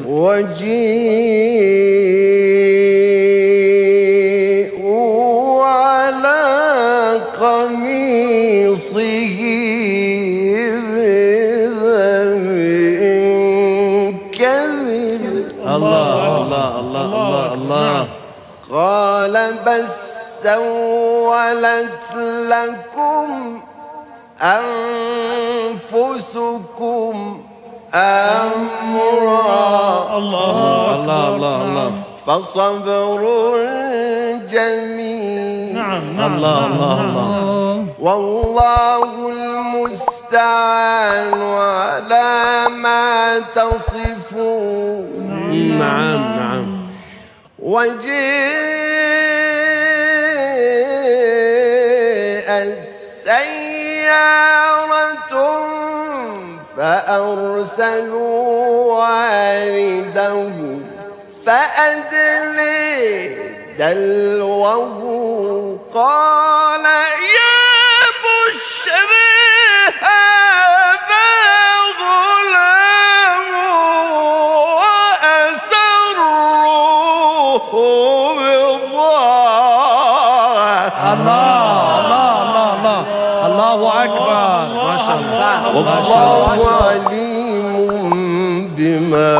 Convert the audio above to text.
وجيءوا على قميصه بذنب كذب. الله الله الله الله الله. قال بس سولت لكم أنفسكم أمرا. الله الله الله الله. فصبر جميل. نعم الله الله الله. والله المستعان على ما تصفون. نعم نعم. وجاءت سيارة فأرسلوا واردهم فأدلي دلوه قال يا بشرى هذا غلام وأسروه بضاعة. الله أكبر. ما شاء الله. والله عليم بما